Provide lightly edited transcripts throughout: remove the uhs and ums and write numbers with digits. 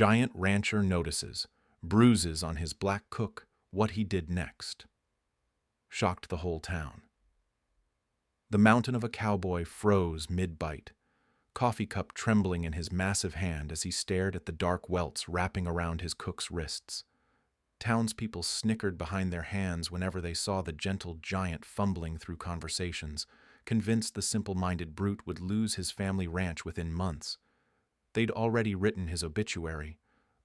Giant rancher notices. Bruises on his black cook. What he did next shocked the whole town. The mountain of a cowboy froze mid-bite, coffee cup trembling in his massive hand as he stared at the dark welts wrapping around his cook's wrists. Townspeople snickered behind their hands whenever they saw the gentle giant fumbling through conversations, convinced the simple-minded brute would lose his family ranch within months. They'd already written his obituary,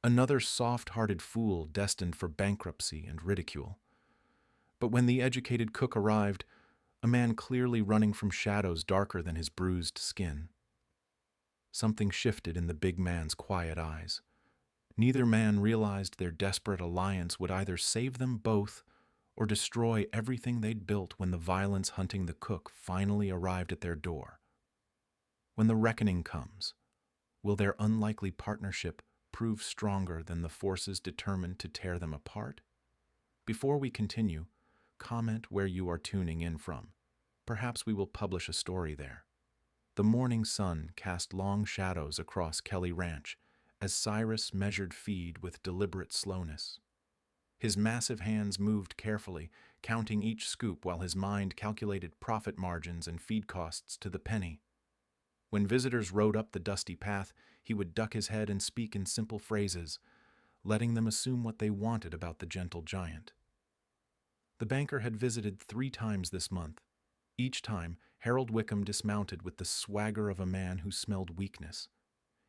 another soft-hearted fool destined for bankruptcy and ridicule. But when the educated cook arrived, a man clearly running from shadows darker than his bruised skin, something shifted in the big man's quiet eyes. Neither man realized their desperate alliance would either save them both or destroy everything they'd built when the violence hunting the cook finally arrived at their door. When the reckoning comes, will their unlikely partnership prove stronger than the forces determined to tear them apart? Before we continue, comment where you are tuning in from. Perhaps we will publish a story there. The morning sun cast long shadows across Kelly Ranch as Cyrus measured feed with deliberate slowness. His massive hands moved carefully, counting each scoop while his mind calculated profit margins and feed costs to the penny. When visitors rode up the dusty path, he would duck his head and speak in simple phrases, letting them assume what they wanted about the gentle giant. The banker had visited 3 times this month. Each time, Harold Wickham dismounted with the swagger of a man who smelled weakness.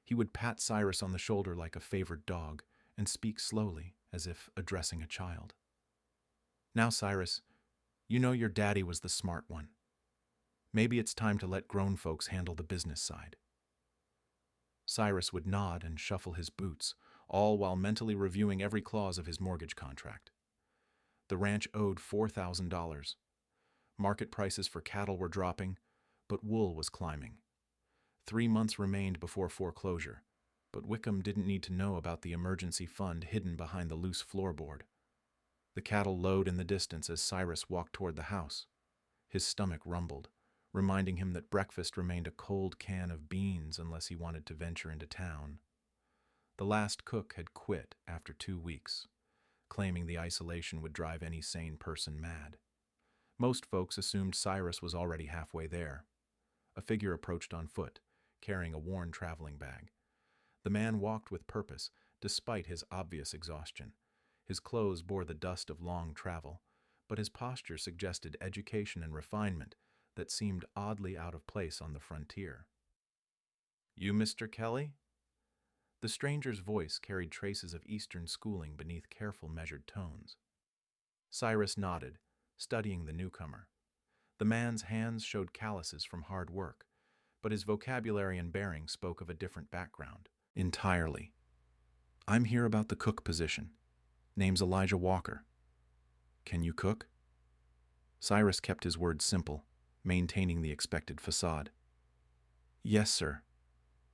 He would pat Cyrus on the shoulder like a favored dog and speak slowly, as if addressing a child. "Now, Cyrus, you know your daddy was the smart one. Maybe it's time to let grown folks handle the business side." Cyrus would nod and shuffle his boots, all while mentally reviewing every clause of his mortgage contract. The ranch owed $4,000. Market prices for cattle were dropping, but wool was climbing. 3 months remained before foreclosure, but Wickham didn't need to know about the emergency fund hidden behind the loose floorboard. The cattle lowed in the distance as Cyrus walked toward the house. His stomach rumbled, reminding him that breakfast remained a cold can of beans unless he wanted to venture into town. The last cook had quit after 2 weeks, claiming the isolation would drive any sane person mad. Most folks assumed Cyrus was already halfway there. A figure approached on foot, carrying a worn traveling bag. The man walked with purpose, despite his obvious exhaustion. His clothes bore the dust of long travel, but his posture suggested education and refinement that seemed oddly out of place on the frontier. "You, Mr. Kelly?" The stranger's voice carried traces of Eastern schooling beneath careful, measured tones. Cyrus nodded, studying the newcomer. The man's hands showed calluses from hard work, but his vocabulary and bearing spoke of a different background. Entirely. "I'm here about the cook position. Name's Elijah Walker. Can you cook?" Cyrus kept his words simple, maintaining the expected facade. "Yes, sir.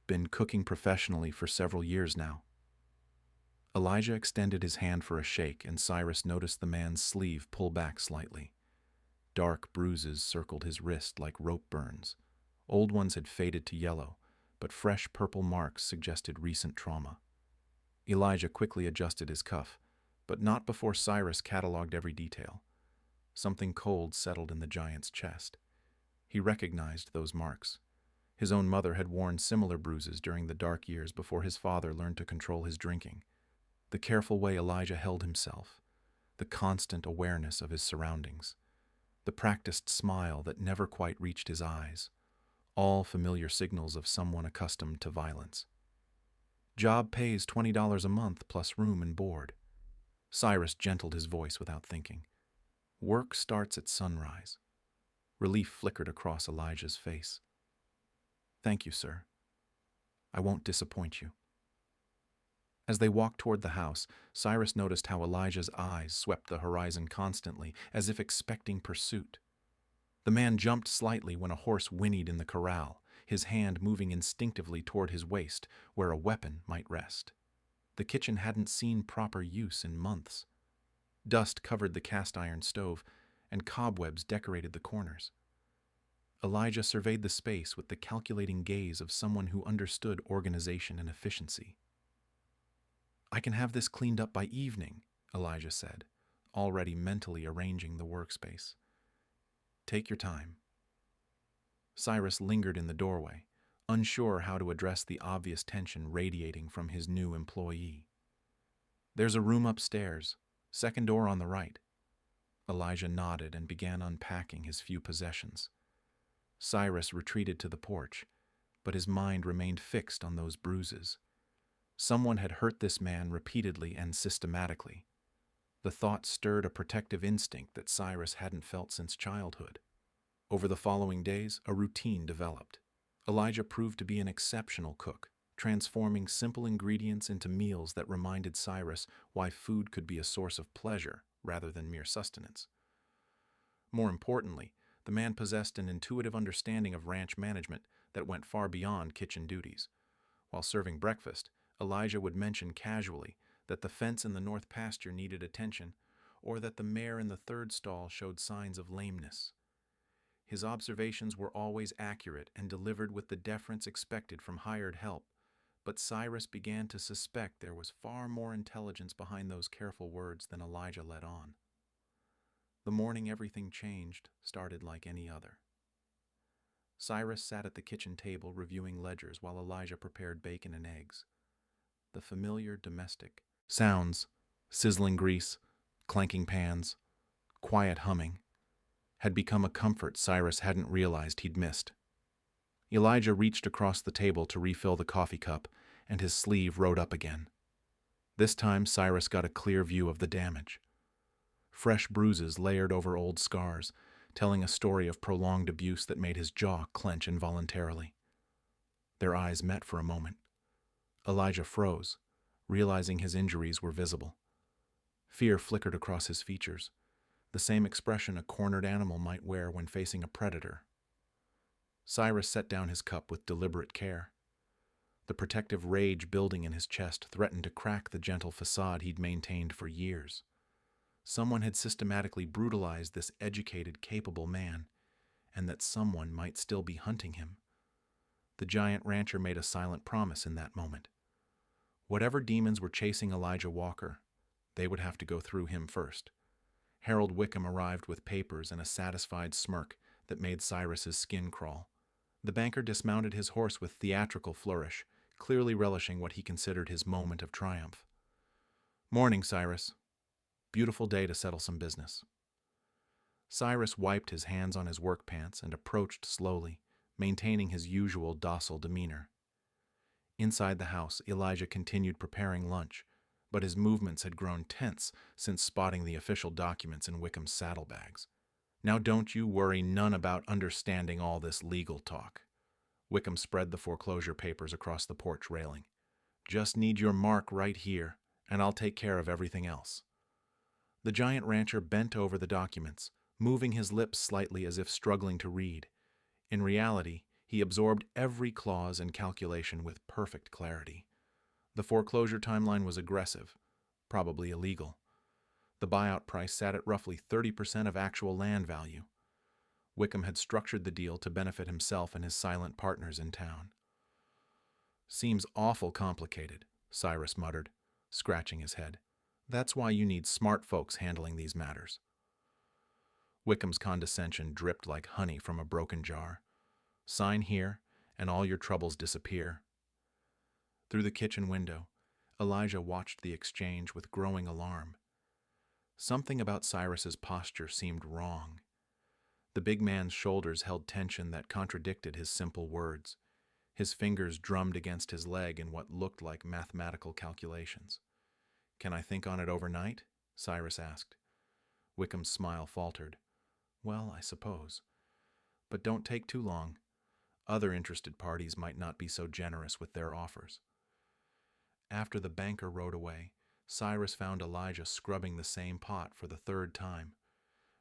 Been cooking professionally for several years now." Elijah extended his hand for a shake, and Cyrus noticed the man's sleeve pull back slightly. Dark bruises circled his wrist like rope burns. Old ones had faded to yellow, but fresh purple marks suggested recent trauma. Elijah quickly adjusted his cuff, but not before Cyrus cataloged every detail. Something cold settled in the giant's chest. He recognized those marks. His own mother had worn similar bruises during the dark years before his father learned to control his drinking. The careful way Elijah held himself, the constant awareness of his surroundings, the practiced smile that never quite reached his eyes, all familiar signals of someone accustomed to violence. "Job pays $20 a month plus room and board." Cyrus gentled his voice without thinking. "Work starts at sunrise." Relief flickered across Elijah's face. "Thank you, sir. I won't disappoint you." As they walked toward the house, Cyrus noticed how Elijah's eyes swept the horizon constantly, as if expecting pursuit. The man jumped slightly when a horse whinnied in the corral, his hand moving instinctively toward his waist, where a weapon might rest. The kitchen hadn't seen proper use in months. Dust covered the cast-iron stove, and cobwebs decorated the corners. Elijah surveyed the space with the calculating gaze of someone who understood organization and efficiency. I can have this cleaned up by evening, Elijah said, already mentally arranging the workspace. Take your time. Cyrus lingered in the doorway, unsure how to address the obvious tension radiating from his new employee. There's a room upstairs, second door on the right. Elijah nodded and began unpacking his few possessions. Cyrus retreated to the porch, but his mind remained fixed on those bruises. Someone had hurt this man repeatedly and systematically. The thought stirred a protective instinct that Cyrus hadn't felt since childhood. Over the following days, a routine developed. Elijah proved to be an exceptional cook, transforming simple ingredients into meals that reminded Cyrus why food could be a source of pleasure rather than mere sustenance. More importantly, the man possessed an intuitive understanding of ranch management that went far beyond kitchen duties. While serving breakfast, Elijah would mention casually that the fence in the north pasture needed attention, or that the mare in the third stall showed signs of lameness. His observations were always accurate and delivered with the deference expected from hired help, but Cyrus began to suspect there was far more intelligence behind those careful words than Elijah let on. The morning everything changed started like any other. Cyrus sat at the kitchen table reviewing ledgers while Elijah prepared bacon and eggs. The familiar domestic sounds, sizzling grease, clanking pans, quiet humming, had become a comfort Cyrus hadn't realized he'd missed. Elijah reached across the table to refill the coffee cup, and his sleeve rode up again. This time Cyrus got a clear view of the damage. Fresh bruises layered over old scars, telling a story of prolonged abuse that made his jaw clench involuntarily. Their eyes met for a moment. Elijah froze, realizing his injuries were visible. Fear flickered across his features, the same expression a cornered animal might wear when facing a predator. Cyrus set down his cup with deliberate care. The protective rage building in his chest threatened to crack the gentle facade he'd maintained for years. Someone had systematically brutalized this educated, capable man, and that someone might still be hunting him. The giant rancher made a silent promise in that moment. Whatever demons were chasing Elijah Walker, they would have to go through him first. Harold Wickham arrived with papers and a satisfied smirk that made Cyrus's skin crawl. The banker dismounted his horse with theatrical flourish, clearly relishing what he considered his moment of triumph. "Morning, Cyrus. Beautiful day to settle some business." Cyrus wiped his hands on his work pants and approached slowly, maintaining his usual docile demeanor. Inside the house, Elijah continued preparing lunch, but his movements had grown tense since spotting the official documents in Wickham's saddlebags. "Now don't you worry none about understanding all this legal talk." Wickham spread the foreclosure papers across the porch railing. "Just need your mark right here, and I'll take care of everything else." The giant rancher bent over the documents, moving his lips slightly as if struggling to read. In reality, he absorbed every clause and calculation with perfect clarity. The foreclosure timeline was aggressive, probably illegal. The buyout price sat at roughly 30% of actual land value. Wickham had structured the deal to benefit himself and his silent partners in town. "Seems awful complicated," Cyrus muttered, scratching his head. "That's why you need smart folks handling these matters." Wickham's condescension dripped like honey from a broken jar. "Sign here, and all your troubles disappear." Through the kitchen window, Elijah watched the exchange with growing alarm. Something about Cyrus's posture seemed wrong. The big man's shoulders held tension that contradicted his simple words. His fingers drummed against his leg in what looked like mathematical calculations. "Can I think on it overnight?" Cyrus asked. Wickham's smile faltered. "Well, I suppose. But don't take too long. Other interested parties might not be so generous with their offers." After the banker rode away, Cyrus found Elijah scrubbing the same pot for the third time.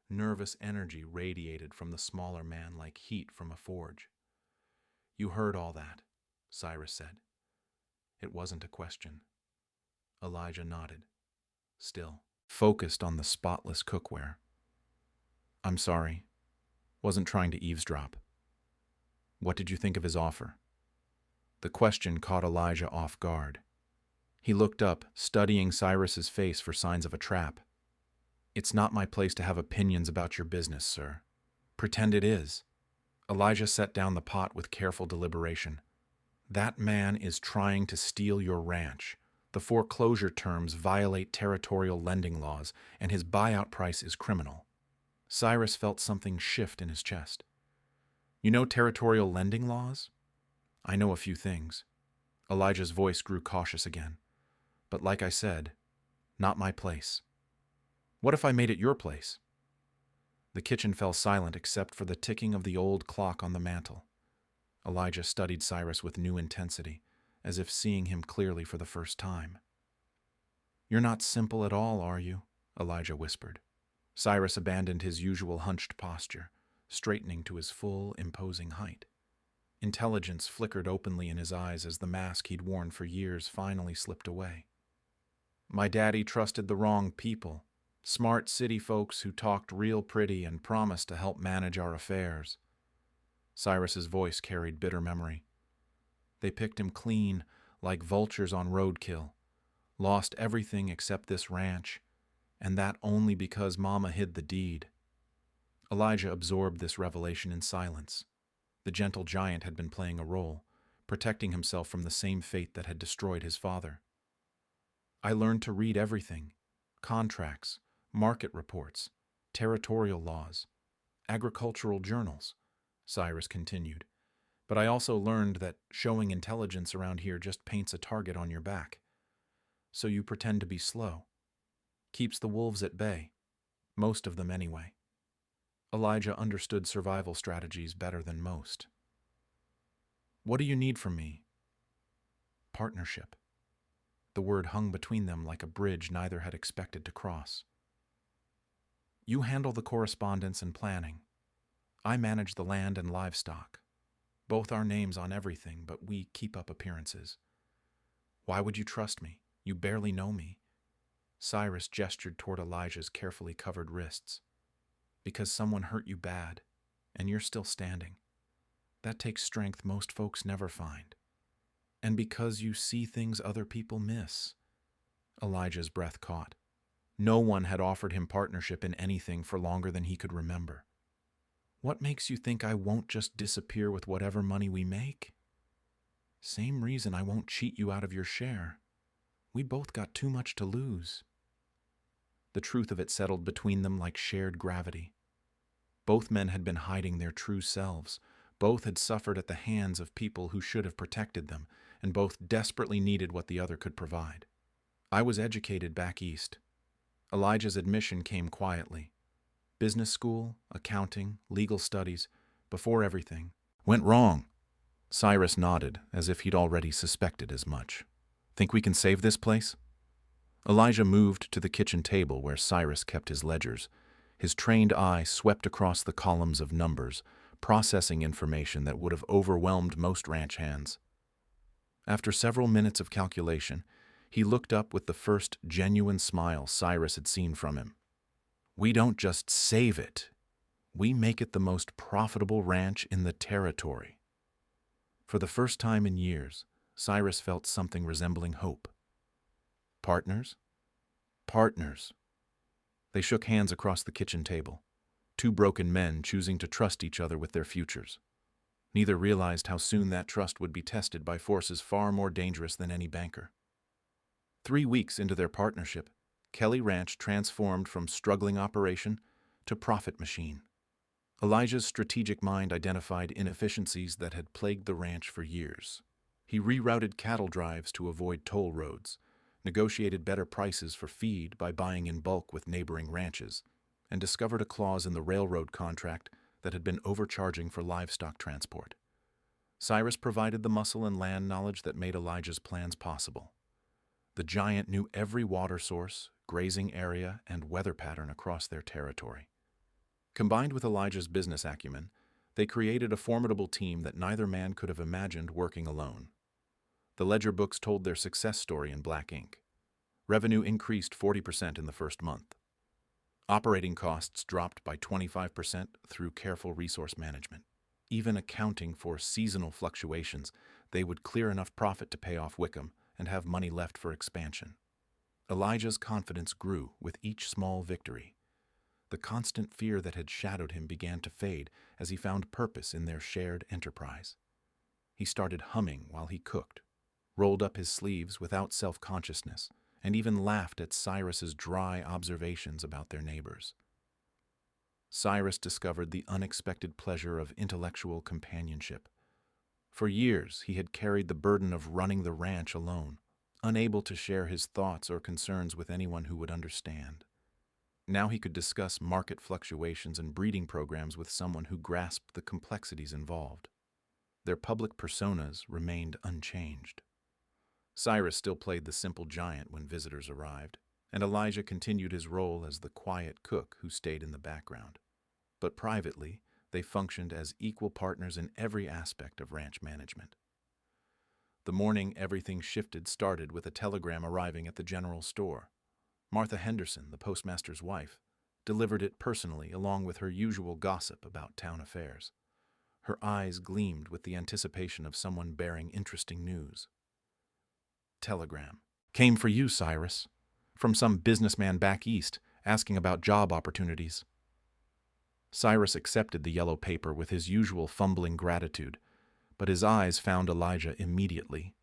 Nervous energy radiated from the smaller man like heat from a forge. "You heard all that," Cyrus said. It wasn't a question. Elijah nodded, still focused on the spotless cookware. "I'm sorry. Wasn't trying to eavesdrop. What did you think of his offer?" The question caught Elijah off guard. He looked up, studying Cyrus's face for signs of a trap. "It's not my place to have opinions about your business, sir." "Pretend it is." Elijah set down the pot with careful deliberation. "That man is trying to steal your ranch. The foreclosure terms violate territorial lending laws, and his buyout price is criminal." Cyrus felt something shift in his chest. "You know territorial lending laws?" "I know a few things." Elijah's voice grew cautious again. "But like I said, not my place." "What if I made it your place?" The kitchen fell silent except for the ticking of the old clock on the mantel. Elijah studied Cyrus with new intensity, as if seeing him clearly for the first time. "You're not simple at all, are you?" Elijah whispered. Cyrus abandoned his usual hunched posture, straightening to his full, imposing height. Intelligence flickered openly in his eyes as the mask he'd worn for years finally slipped away. "My daddy trusted the wrong people. Smart city folks who talked real pretty and promised to help manage our affairs." Cyrus's voice carried bitter memory. "They picked him clean, like vultures on roadkill. Lost everything except this ranch, and that only because Mama hid the deed." Elijah absorbed this revelation in silence. The gentle giant had been playing a role, protecting himself from the same fate that had destroyed his father. "I learned to read everything: contracts, market reports, territorial laws, agricultural journals," Cyrus continued. "But I also learned that showing intelligence around here just paints a target on your back. So you pretend to be slow. Keeps the wolves at bay. Most of them anyway." Elijah understood survival strategies better than most. "What do you need from me?" "Partnership." The word hung between them like a bridge neither had expected to cross. "You handle the correspondence and planning. I manage the land and livestock. Both our names on everything, but we keep up appearances." "Why would you trust me? You barely know me." Cyrus gestured toward Elijah's carefully covered wrists. "Because someone hurt you bad, and you're still standing. That takes strength most folks never find. And because you see things other people miss." Elijah's breath caught. No one had offered him partnership in anything for longer than he could remember. "What makes you think I won't just disappear with whatever money we make?" "Same reason I won't cheat you out of your share. We both got too much to lose." The truth of it settled between them like shared gravity. Both men had been hiding their true selves. Both had suffered at the hands of people who should have protected them, and both desperately needed what the other could provide. "I was educated back east." Elijah's admission came quietly. "Business school, accounting, legal studies, before everything went wrong." Cyrus nodded, as if he'd already suspected as much. "Think we can save this place?" Elijah moved to the kitchen table where Cyrus kept his ledgers. His trained eye swept across the columns of numbers, processing information that would have overwhelmed most ranch hands. After several minutes of calculation, he looked up with the first genuine smile Cyrus had seen from him. "We don't just save it. We make it the most profitable ranch in the territory." For the first time in years, Cyrus felt something resembling hope. "Partners?" "Partners." They shook hands across the kitchen table, two broken men choosing to trust each other with their futures. Neither realized how soon that trust would be tested by forces far more dangerous than any banker. 3 weeks into their partnership, Kelly Ranch transformed from struggling operation to profit machine. Elijah's strategic mind identified inefficiencies that had plagued the ranch for years. He rerouted cattle drives to avoid toll roads, negotiated better prices for feed by buying in bulk with neighboring ranches, and discovered a clause in the railroad contract that had been overcharging for livestock transport. Cyrus provided the muscle and land knowledge that made Elijah's plans possible. The giant knew every water source, grazing area, and weather pattern across their territory. Combined with Elijah's business acumen, they created a formidable team that neither man could have imagined working alone. The ledger books told their success story in black ink. Revenue increased 40% in the first month. Operating costs dropped by 25% through careful resource management. Even accounting for seasonal fluctuations, they would clear enough profit to pay off Wickham and have money left for expansion. Elijah's confidence grew with each small victory. The constant fear that had shadowed him began to fade as he found purpose in their shared enterprise. He started humming while he cooked, rolled up his sleeves without self-consciousness, and even laughed at Cyrus's dry observations about their neighbors. Cyrus discovered the unexpected pleasure of intellectual companionship. For years, he had carried the burden of running the ranch alone, unable to share his thoughts or concerns with anyone who would understand. Now he could discuss market fluctuations and breeding programs with someone who grasped the complexities involved. Their public personas remained unchanged. Cyrus still played the simple giant when visitors arrived, and Elijah continued his role as the quiet cook who stayed in the background. But privately, they functioned as equal partners in every aspect of ranch management. The morning everything shifted started with a telegram arriving at the general store. Martha Henderson, the postmaster's wife, delivered it personally along with her usual gossip about town affairs. Her eyes gleamed with the anticipation of someone bearing interesting news. Telegram. Came for you, Cyrus. From some businessman back east, asking about job opportunities. Cyrus accepted the yellow paper with his usual fumbling gratitude, but his eyes found Elijah immediately.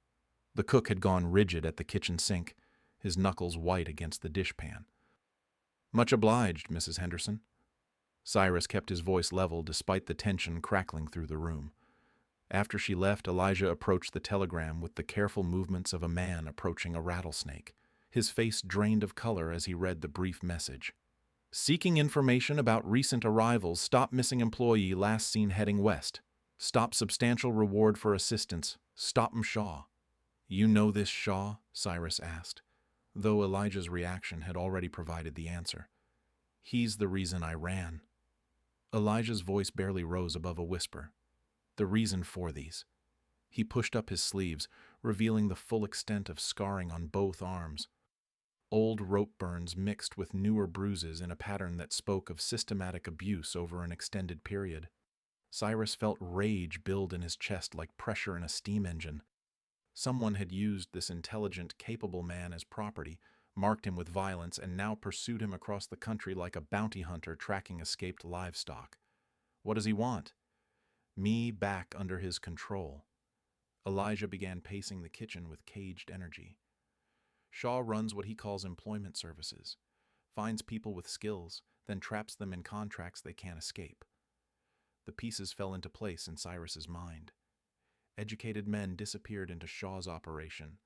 The cook had gone rigid at the kitchen sink, his knuckles white against the dishpan. Much obliged, Mrs. Henderson. Cyrus kept his voice level despite the tension crackling through the room. After she left, Elijah approached the telegram with the careful movements of a man approaching a rattlesnake. His face drained of color as he read the brief message. Seeking information about recent arrivals, stop missing employee last seen heading west. Stop substantial reward for assistance. Stop Shaw. You know this Shaw? Cyrus asked, though Elijah's reaction had already provided the answer. He's the reason I ran. Elijah's voice barely rose above a whisper. The reason for these. He pushed up his sleeves, revealing the full extent of scarring on both arms. Old rope burns mixed with newer bruises in a pattern that spoke of systematic abuse over an extended period. Cyrus felt rage build in his chest like pressure in a steam engine. Someone had used this intelligent, capable man as property, marked him with violence, and now pursued him across the country like a bounty hunter tracking escaped livestock. What does he want? Me back under his control. Elijah began pacing the kitchen with caged energy. Shaw runs what he calls employment services, finds people with skills, then traps them in contracts they can't escape. The pieces fell into place in Cyrus's mind. Educated men disappeared into Shaw's operation,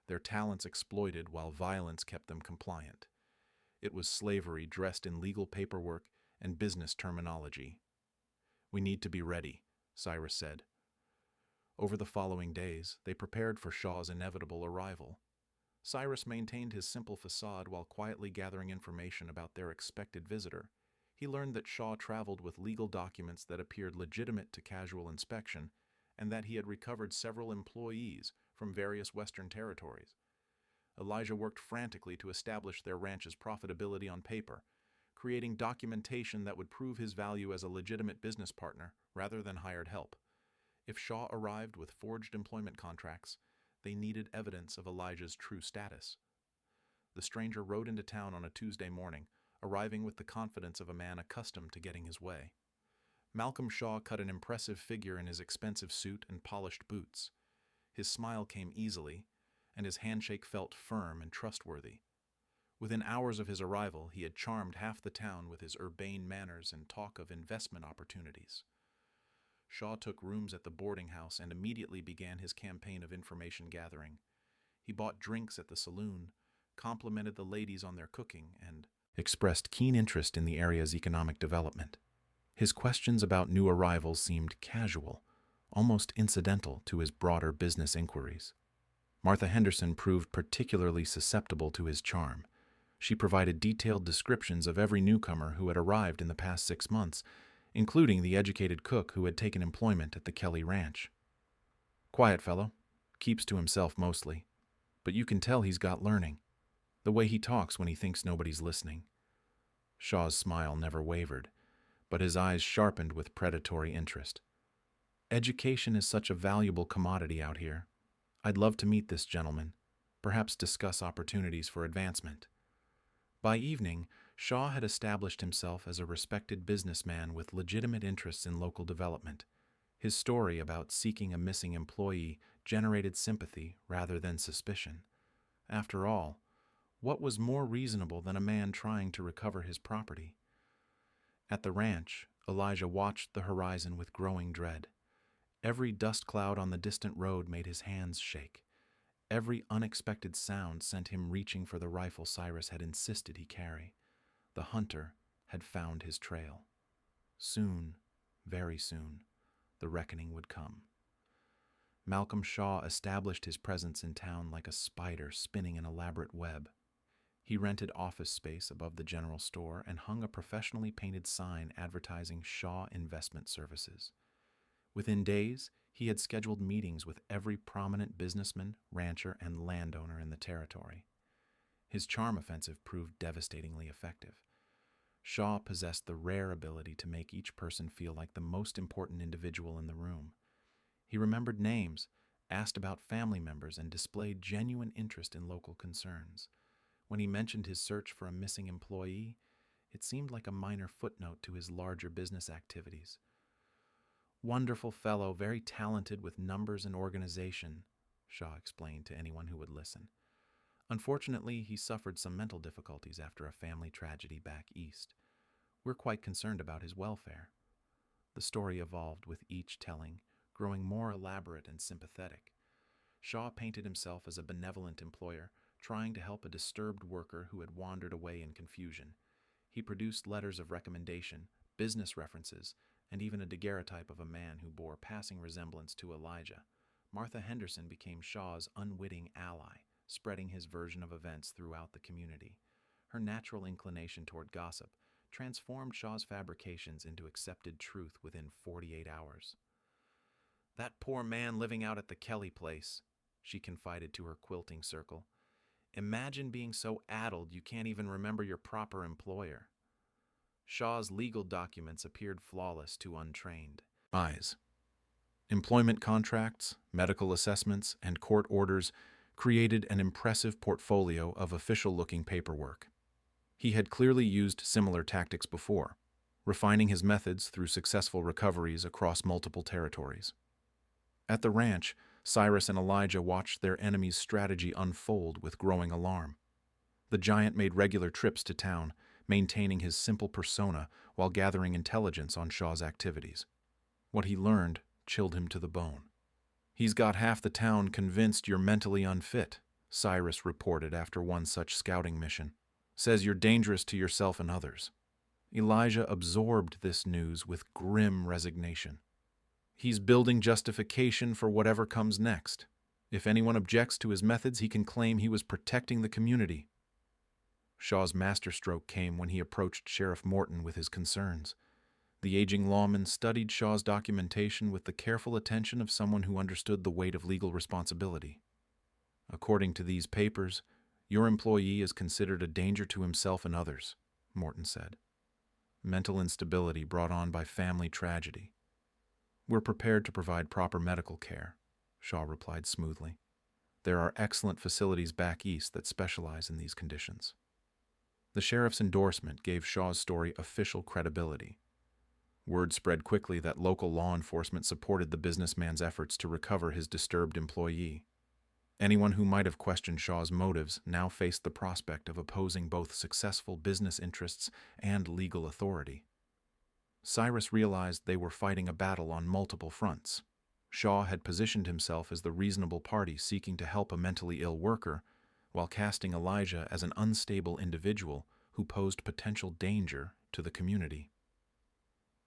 their talents exploited while violence kept them compliant. It was slavery dressed in legal paperwork and business terminology. We need to be ready, Cyrus said. Over the following days, they prepared for Shaw's inevitable arrival. Cyrus maintained his simple facade while quietly gathering information about their expected visitor. He learned that Shaw traveled with legal documents that appeared legitimate to casual inspection, and that he had recovered several employees from various Western territories. Elijah worked frantically to establish their ranch's profitability on paper, creating documentation that would prove his value as a legitimate business partner rather than hired help. If Shaw arrived with forged employment contracts, they needed evidence of Elijah's true status. The stranger rode into town on a Tuesday morning, arriving with the confidence of a man accustomed to getting his way. Malcolm Shaw cut an impressive figure in his expensive suit and polished boots. His smile came easily, and his handshake felt firm and trustworthy. Within hours of his arrival, he had charmed half the town with his urbane manners and talk of investment opportunities. Shaw took rooms at the boarding house and immediately began his campaign of information gathering. He bought drinks at the saloon, complimented the ladies on their cooking, and expressed keen interest in the area's economic development. His questions about new arrivals seemed casual, almost incidental to his broader business inquiries. Martha Henderson proved particularly susceptible to his charm. She provided detailed descriptions of every newcomer who had arrived in the past 6 months, including the educated cook who had taken employment at the Kelly Ranch. Quiet fellow, keeps to himself mostly, but you can tell he's got learning. The way he talks when he thinks nobody's listening. Shaw's smile never wavered, but his eyes sharpened with predatory interest. Education is such a valuable commodity out here. I'd love to meet this gentleman. perhaps discuss opportunities for advancement. By evening, Shaw had established himself as a respected businessman with legitimate interests in local development. His story about seeking a missing employee generated sympathy rather than suspicion. After all, what was more reasonable than a man trying to recover his property? At the ranch, Elijah watched the horizon with growing dread. Every dust cloud on the distant road made his hands shake. Every unexpected sound sent him reaching for the rifle Cyrus had insisted he carry. The hunter had found his trail. Soon, very soon, the reckoning would come. Malcolm Shaw established his presence in town like a spider spinning an elaborate web. He rented office space above the general store and hung a professionally painted sign advertising Shaw Investment Services. Within days, he had scheduled meetings with every prominent businessman, rancher, and landowner in the territory. His charm offensive proved devastatingly effective. Shaw possessed the rare ability to make each person feel like the most important individual in the room. He remembered names, asked about family members, and displayed genuine interest in local concerns. When he mentioned his search for a missing employee, it seemed like a minor footnote to his larger business activities. "Wonderful fellow, very talented with numbers and organization," Shaw explained to anyone who would listen. "Unfortunately, he suffered some mental difficulties after a family tragedy back east. We're quite concerned about his welfare." The story evolved with each telling, growing more elaborate and sympathetic. Shaw painted himself as a benevolent employer, trying to help a disturbed worker who had wandered away in confusion. He produced letters of recommendation, business references, and even a daguerreotype of a man who bore passing resemblance to Elijah. Martha Henderson became Shaw's unwitting ally, spreading his version of events throughout the community. Her natural inclination toward gossip transformed Shaw's fabrications into accepted truth within 48 hours. "That poor man living out at the Kelly place," she confided to her quilting circle. "Imagine being so addled you can't even remember your proper employer." Shaw's legal documents appeared flawless to untrained eyes. Employment contracts, medical assessments, and court orders created an impressive portfolio of official-looking paperwork. He had clearly used similar tactics before, refining his methods through successful recoveries across multiple territories. At the ranch, Cyrus and Elijah watched their enemy's strategy unfold with growing alarm. The giant made regular trips to town, maintaining his simple persona while gathering intelligence on Shaw's activities. What he learned chilled him to the bone. "He's got half the town convinced you're mentally unfit," Cyrus reported after one such scouting mission. "Says you're dangerous to yourself and others." Elijah absorbed this news with grim resignation. "He's building justification for whatever comes next. If anyone objects to his methods, he can claim he was protecting the community." Shaw's masterstroke came when he approached Sheriff Morton with his concerns. The aging lawman studied Shaw's documentation with the careful attention of someone who understood the weight of legal responsibility. "According to these papers, your employee is considered a danger to himself and others," Morton said. "Mental instability brought on by family tragedy." "We're prepared to provide proper medical care," Shaw replied smoothly. "There are excellent facilities back east that specialize in these conditions." The sheriff's endorsement gave Shaw's story official credibility. Word spread quickly that local law enforcement supported the businessman's efforts to recover his disturbed employee. Anyone who might have questioned Shaw's motives now faced the prospect of opposing both successful business interests and legal authority. Cyrus realized they were fighting a battle on multiple fronts. Shaw had positioned himself as the reasonable party seeking to help a mentally ill worker, while casting Elijah as an unstable individual who posed potential danger to the community.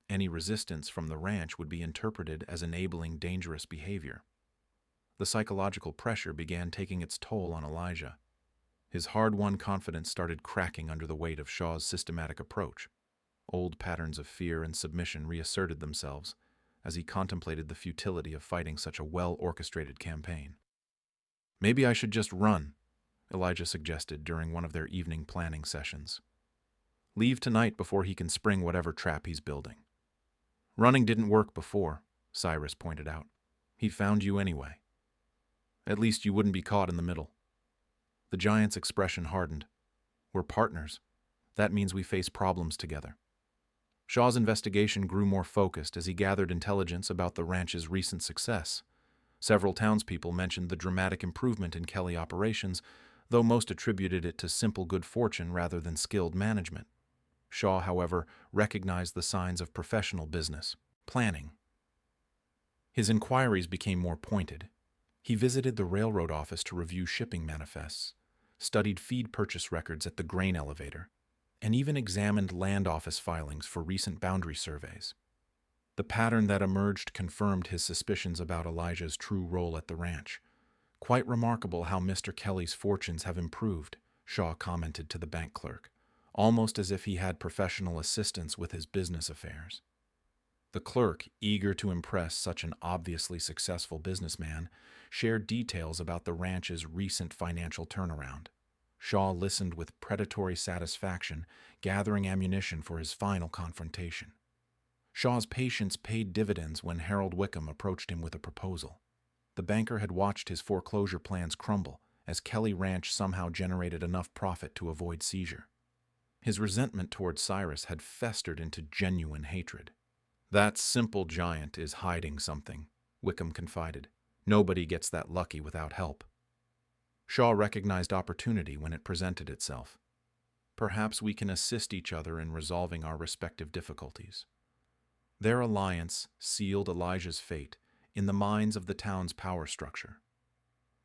Any resistance from the ranch would be interpreted as enabling dangerous behavior. The psychological pressure began taking its toll on Elijah. His hard-won confidence started cracking under the weight of Shaw's systematic approach. Old patterns of fear and submission reasserted themselves as he contemplated the futility of fighting such a well-orchestrated campaign. "Maybe I should just run," Elijah suggested during one of their evening planning sessions. "Leave tonight before he can spring whatever trap he's building." "Running didn't work before," Cyrus pointed out. "He found you anyway. At least you wouldn't be caught in the middle." The giant's expression hardened. We're partners. That means we face problems together. Shaw's investigation grew more focused as he gathered intelligence about the ranch's recent success. Several townspeople mentioned the dramatic improvement in Kelly operations, though most attributed it to simple good fortune rather than skilled management. Shaw, however, recognized the signs of professional business planning. His inquiries became more pointed. He visited the railroad office to review shipping manifests, studied feed purchase records at the grain elevator, and even examined land office filings for recent boundary surveys. The pattern that emerged confirmed his suspicions about Elijah's true role at the ranch. Quite remarkable how Mr. Kelly's fortunes have improved, Shaw commented to the bank clerk, almost as if he had professional assistance with his business affairs. The clerk, eager to impress such an obviously successful businessman, shared details about the ranch's recent financial turnaround. Shaw listened with predatory satisfaction, gathering ammunition for his final confrontation. Shaw's patience paid dividends when Harold Wickham approached him with a proposal. The banker had watched his foreclosure plans crumble, as Kelly Ranch somehow generated enough profit to avoid seizure. His resentment toward Cyrus had festered into genuine hatred. "That simple giant is hiding something," Wickham confided. "Nobody gets that lucky without help." Shaw recognized opportunity when it presented itself. "Perhaps we can assist each other in resolving our respective difficulties." Their alliance sealed Elijah's fate in the minds of the town's power structure.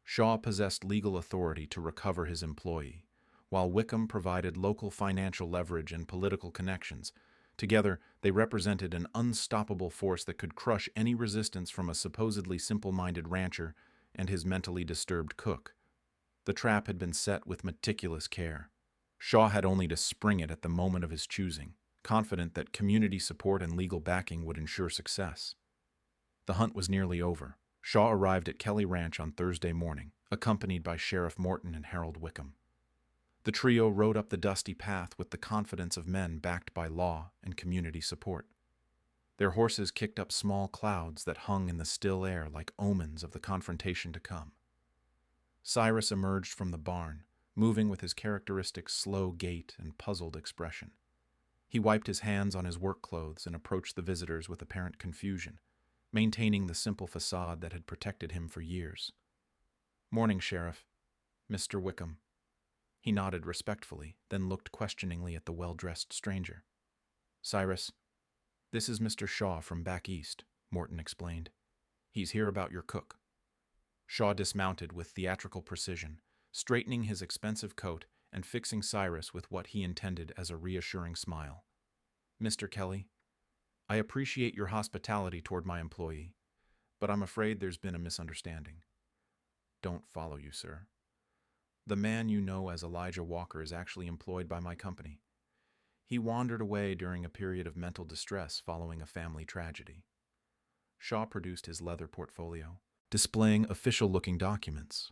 Shaw possessed legal authority to recover his employee, while Wickham provided local financial leverage and political connections. Together, they represented an unstoppable force that could crush any resistance from a supposedly simple-minded rancher and his mentally disturbed cook. The trap had been set with meticulous care. Shaw had only to spring it at the moment of his choosing, confident that community support and legal backing would ensure success. The hunt was nearly over. Shaw arrived at Kelly Ranch on Thursday morning, accompanied by Sheriff Morton and Harold Wickham. The trio rode up the dusty path with the confidence of men backed by law and community support. Their horses kicked up small clouds that hung in the still air like omens of the confrontation to come. Cyrus emerged from the barn, moving with his characteristic slow gait and puzzled expression. He wiped his hands on his work clothes and approached the visitors with apparent confusion, maintaining the simple facade that had protected him for years. "Morning, Sheriff. Mr. Wickham." He nodded respectfully, then looked questioningly at the well-dressed stranger. "Cyrus, this is Mr. Shaw from back east," Morton explained. "He's here about your cook." Shaw dismounted with theatrical precision, straightening his expensive coat and fixing Cyrus with what he intended as a reassuring smile. "Mr. Kelly, I appreciate your hospitality toward my employee, but I'm afraid there's been a misunderstanding." "Don't follow you, sir. The man you know as Elijah Walker is actually employed by my company. He wandered away during a period of mental distress following a family tragedy." Shaw produced his leather portfolio, displaying official-looking documents.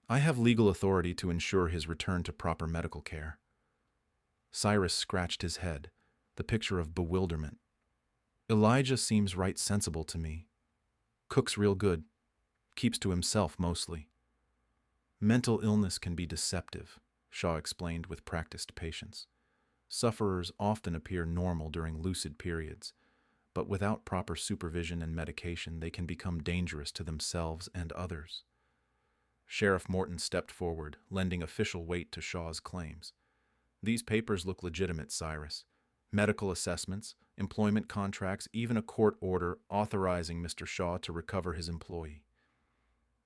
"I have legal authority to ensure his return to proper medical care." Cyrus scratched his head, the picture of bewilderment. "Elijah seems right sensible to me. Cooks real good. Keeps to himself mostly." "Mental illness can be deceptive," Shaw explained with practiced patience. "Sufferers often appear normal during lucid periods, but without proper supervision and medication, they can become dangerous to themselves and others." Sheriff Morton stepped forward, lending official weight to Shaw's claims. "These papers look legitimate, Cyrus. Medical assessments, employment contracts, even a court order authorizing Mr. Shaw to recover his employee."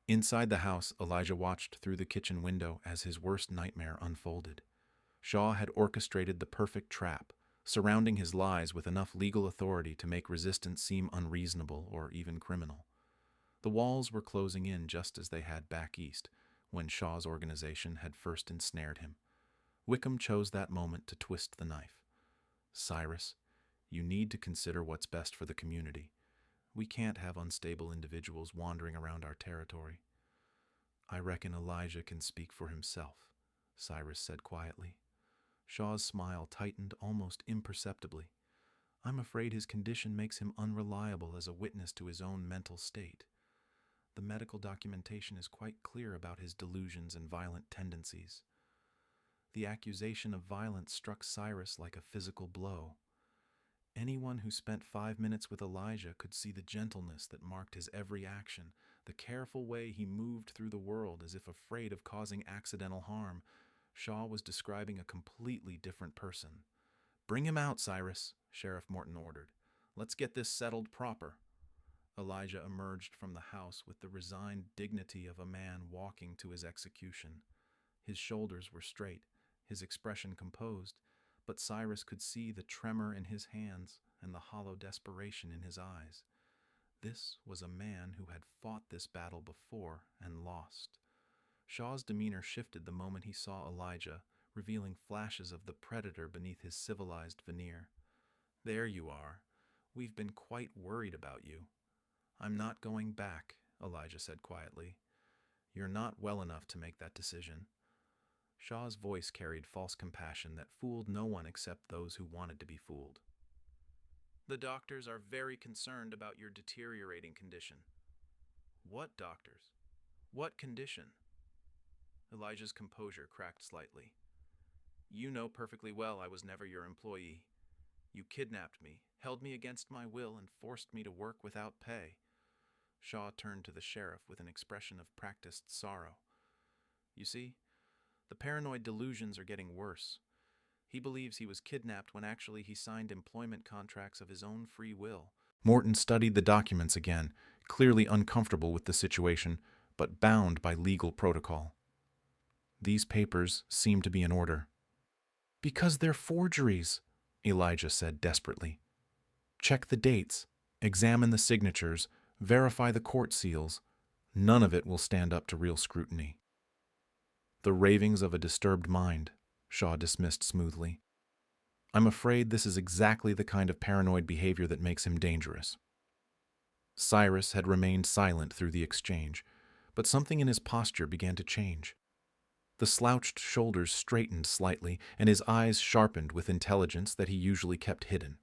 Inside the house, Elijah watched through the kitchen window as his worst nightmare unfolded. Shaw had orchestrated the perfect trap, surrounding his lies with enough legal authority to make resistance seem unreasonable or even criminal. The walls were closing in just as they had back east, when Shaw's organization had first ensnared him. Wickham chose that moment to twist the knife. "Cyrus, you need to consider what's best for the community. We can't have unstable individuals wandering around our territory." "I reckon Elijah can speak for himself," Cyrus said quietly. Shaw's smile tightened almost imperceptibly. "I'm afraid his condition makes him unreliable as a witness to his own mental state. The medical documentation is quite clear about his delusions and violent tendencies. The accusation of violence struck Cyrus like a physical blow. Anyone who spent 5 minutes with Elijah could see the gentleness that marked his every action, the careful way he moved through the world as if afraid of causing accidental harm. Shaw was describing a completely different person. "Bring him out, Cyrus," Sheriff Morton ordered. "Let's get this settled proper." Elijah emerged from the house with the resigned dignity of a man walking to his execution. His shoulders were straight, his expression composed, but Cyrus could see the tremor in his hands and the hollow desperation in his eyes. This was a man who had fought this battle before and lost. Shaw's demeanor shifted the moment he saw Elijah, revealing flashes of the predator beneath his civilized veneer. "There you are. We've been quite worried about you." "I'm not going back," Elijah said quietly. "You're not well enough to make that decision." Shaw's voice carried false compassion that fooled no one except those who wanted to be fooled. "The doctors are very concerned about your deteriorating condition." "What doctors? What condition?" Elijah's composure cracked slightly. "You know perfectly well I was never your employee. You kidnapped me, held me against my will, and forced me to work without pay." Shaw turned to the sheriff with an expression of practiced sorrow. "You see, the paranoid delusions are getting worse. He believes he was kidnapped when actually he signed employment contracts of his own free will." Morton studied the documents again, clearly uncomfortable with the situation, but bound by legal protocol. These papers seem to be in order. "Because they're forgeries," Elijah said desperately. "Check the dates, examine the signatures, verify the court seals. None of it will stand up to real scrutiny." "The ravings of a disturbed mind," Shaw dismissed smoothly. "I'm afraid this is exactly the kind of paranoid behavior that makes him dangerous." Cyrus had remained silent through the exchange, but something in his posture began to change. The slouched shoulders straightened slightly, and his eyes sharpened with intelligence that he usually kept hidden.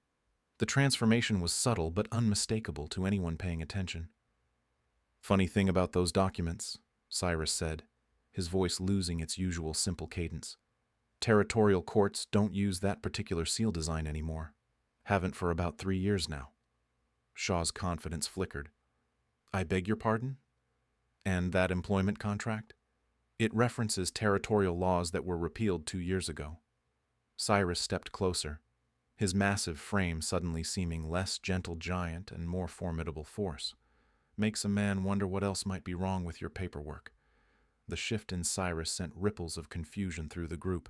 The transformation was subtle but unmistakable to anyone paying attention. "Funny thing about those documents," Cyrus said, his voice losing its usual simple cadence. "Territorial courts don't use that particular seal design anymore. Haven't for about 3 years now." Shaw's confidence flickered. "I beg your pardon? And that employment contract? It references territorial laws that were repealed 2 years ago." Cyrus stepped closer, his massive frame suddenly seeming less gentle giant and more formidable force. "Makes a man wonder what else might be wrong with your paperwork." The shift in Cyrus sent ripples of confusion through the group.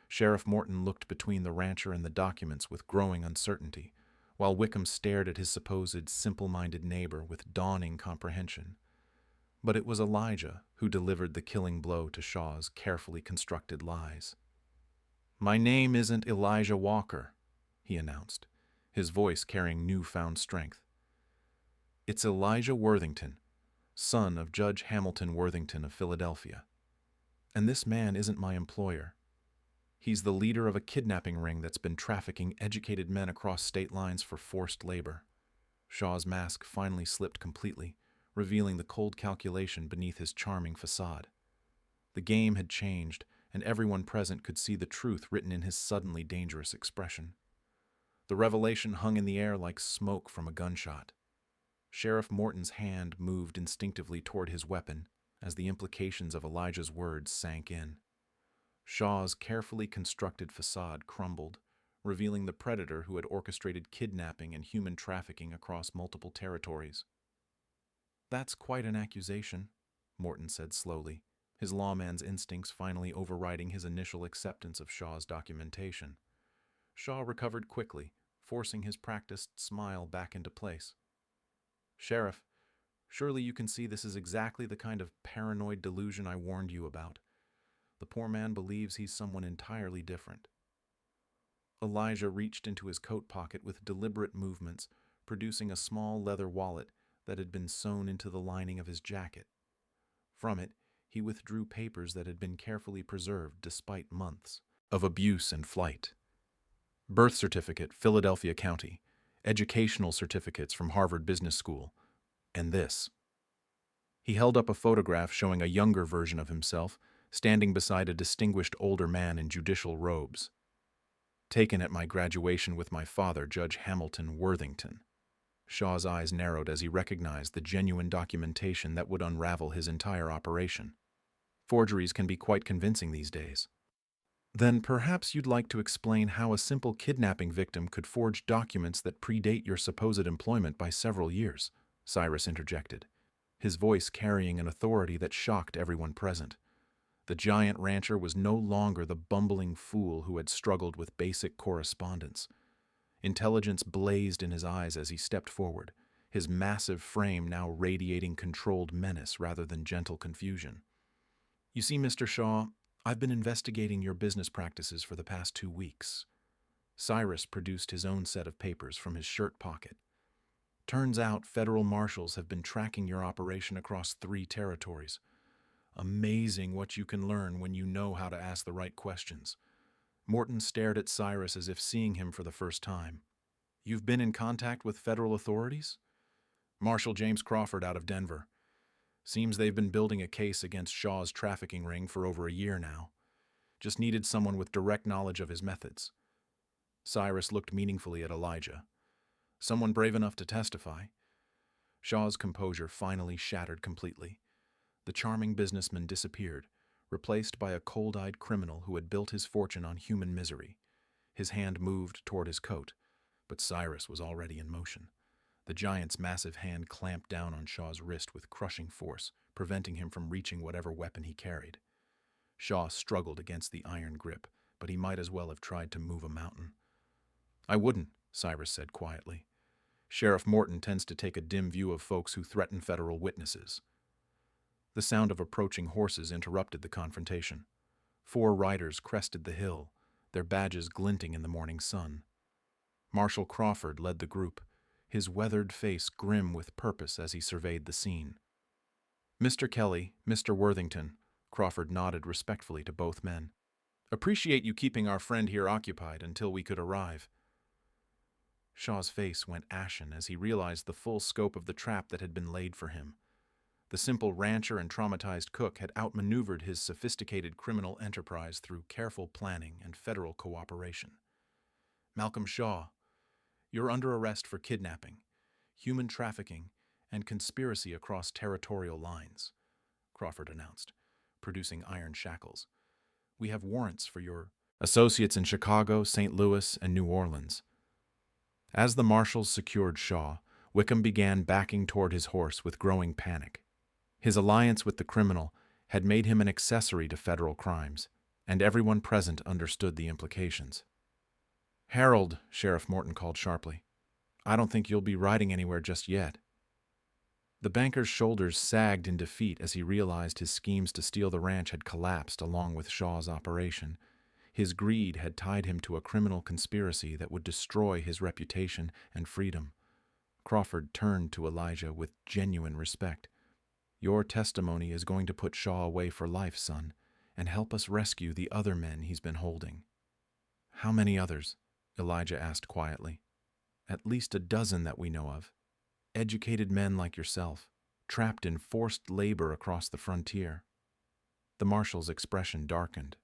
Sheriff Morton looked between the rancher and the documents with growing uncertainty, while Wickham stared at his supposed simple-minded neighbor with dawning comprehension. But it was Elijah who delivered the killing blow to Shaw's carefully constructed lies. "My name isn't Elijah Walker," he announced, his voice carrying newfound strength. "It's Elijah Worthington, son of Judge Hamilton Worthington of Philadelphia. And this man isn't my employer. He's the leader of a kidnapping ring that's been trafficking educated men across state lines for forced labor." Shaw's mask finally slipped completely, revealing the cold calculation beneath his charming facade. The game had changed, and everyone present could see the truth written in his suddenly dangerous expression. The revelation hung in the air like smoke from a gunshot. Sheriff Morton's hand moved instinctively toward his weapon as the implications of Elijah's words sank in. Shaw's carefully constructed facade crumbled, revealing the predator who had orchestrated kidnapping and human trafficking across multiple territories. "That's quite an accusation," Morton said slowly, his lawman's instincts finally overriding his initial acceptance of Shaw's documentation. Shaw recovered quickly, forcing his practiced smile back into place. "Sheriff, surely you can see this is exactly the kind of paranoid delusion I warned you about. The poor man believes he's someone entirely different." Elijah reached into his coat pocket with deliberate movements, producing a small leather wallet that had been sewn into the lining of his jacket. From it, he withdrew papers that had been carefully preserved despite months of abuse and flight. Birth certificate, Philadelphia County, educational certificates from Harvard Business School, and this. He held up a photograph showing a younger version of himself, standing beside a distinguished older man in judicial robes. Taken at my graduation with my father, Judge Hamilton Worthington. Shaw's eyes narrowed as he recognized the genuine documentation that would unravel his entire operation. Forgeries can be quite convincing these days. Then perhaps you'd like to explain how a simple kidnapping victim could forge documents that predate your supposed employment by several years, Cyrus interjected, his voice carrying an authority that shocked everyone present. The giant rancher was no longer the bumbling fool who had struggled with basic correspondence. Intelligence blazed in his eyes as he stepped forward, his massive frame now radiating controlled menace rather than gentle confusion. You see, Mr. Shaw, I've been investigating your business practices for the past 2 weeks. Cyrus produced his own set of papers from his shirt pocket. Turns out federal marshals have been tracking your operation across 3 territories. Amazing what you can learn when you know how to ask the right questions. Morton stared at Cyrus as if seeing him for the first time. You've been in contact with federal authorities? Marshal James Crawford out of Denver. Seems they've been building a case against Shaw's trafficking ring for over a year now. Just needed someone with direct knowledge of his methods. Cyrus looked meaningfully at Elijah. Someone brave enough to testify. Shaw's composure finally shattered completely. The charming businessman disappeared, replaced by a cold-eyed criminal who had built his fortune on human misery. His hand moved toward his coat, but Cyrus was already in motion. The giant's massive hand clamped down on Shaw's wrist with crushing force, preventing him from reaching whatever weapon he carried. Shaw struggled against the iron grip, but he might as well have tried to move a mountain. I wouldn't, Cyrus said quietly. Sheriff Morton tends to take a dim view of folks who threaten federal witnesses. The sound of approaching horses interrupted the confrontation. 4 riders crested the hill, their badges glinting in the morning sun. Marshal Crawford led the group, his weathered face grim with purpose as he surveyed the scene. Mr. Kelly, Mr. Worthington, Crawford nodded respectfully to both men. Appreciate you keeping our friend here occupied until we could arrive. Shaw's face went ashen as he realized the full scope of the trap that had been laid for him. The simple rancher and traumatized cook had outmaneuvered his sophisticated criminal enterprise through careful planning and federal cooperation. Malcolm Shaw, you're under arrest for kidnapping, human trafficking, and conspiracy across territorial lines, Crawford announced, producing iron shackles. We have warrants for your associates in Chicago, St. Louis, and New Orleans. As the marshals secured Shaw, Wickham began backing toward his horse with growing panic. His alliance with the criminal had made him an accessory to federal crimes, and everyone present understood the implications. Harold, Sheriff Morton called sharply. I don't think you'll be riding anywhere just yet. The banker's shoulders sagged in defeat as he realized his schemes to steal the ranch had collapsed along with Shaw's operation. His greed had tied him to a criminal conspiracy that would destroy his reputation and freedom. Crawford turned to Elijah with genuine respect. Your testimony is going to put Shaw away for life, son, and help us rescue the other men he's been holding. How many others? Elijah asked quietly. At least a dozen that we know of. Educated men like yourself, trapped in forced labor across the frontier. The marshal's expression darkened.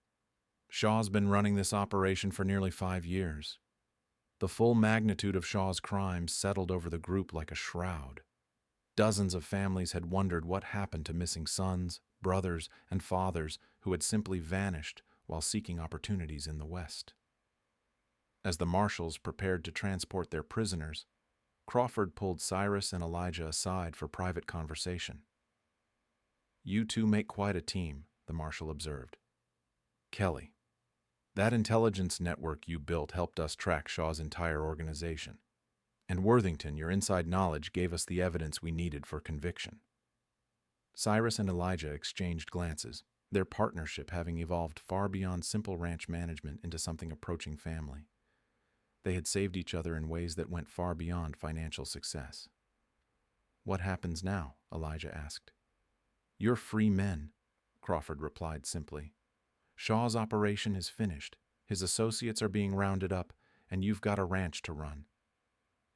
Shaw's been running this operation for nearly 5 years. The full magnitude of Shaw's crimes settled over the group like a shroud. Dozens of families had wondered what happened to missing sons, brothers, and fathers who had simply vanished while seeking opportunities in the West. As the marshals prepared to transport their prisoners, Crawford pulled Cyrus and Elijah aside for private conversation. You two make quite a team, the marshal observed. Kelly, that intelligence network you built helped us track Shaw's entire organization. And Worthington, your inside knowledge gave us the evidence we needed for conviction. Cyrus and Elijah exchanged glances, their partnership having evolved far beyond simple ranch management into something approaching family. They had saved each other in ways that went far beyond financial success. What happens now? Elijah asked. You're free men, Crawford replied simply. Shaw's operation is finished, his associates are being rounded up, and you've got a ranch to run.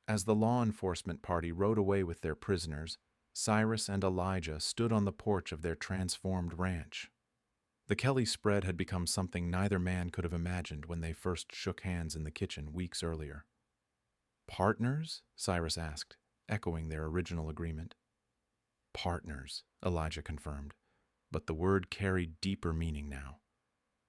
As the law enforcement party rode away with their prisoners, Cyrus and Elijah stood on the porch of their transformed ranch. The Kelly spread had become something neither man could have imagined when they first shook hands in the kitchen weeks earlier. "Partners?" Cyrus asked, echoing their original agreement. "Partners," Elijah confirmed, but the word carried deeper meaning now.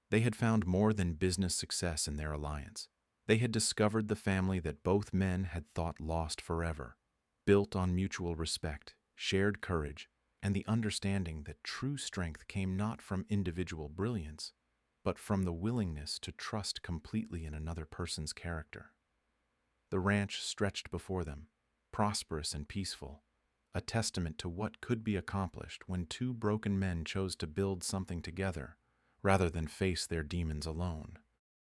They had found more than business success in their alliance. They had discovered the family that both men had thought lost forever, built on mutual respect, shared courage, and the understanding that true strength came not from individual brilliance, but from the willingness to trust completely in another person's character. The ranch stretched before them, prosperous and peaceful, a testament to what could be accomplished when two broken men chose to build something together rather than face their demons alone.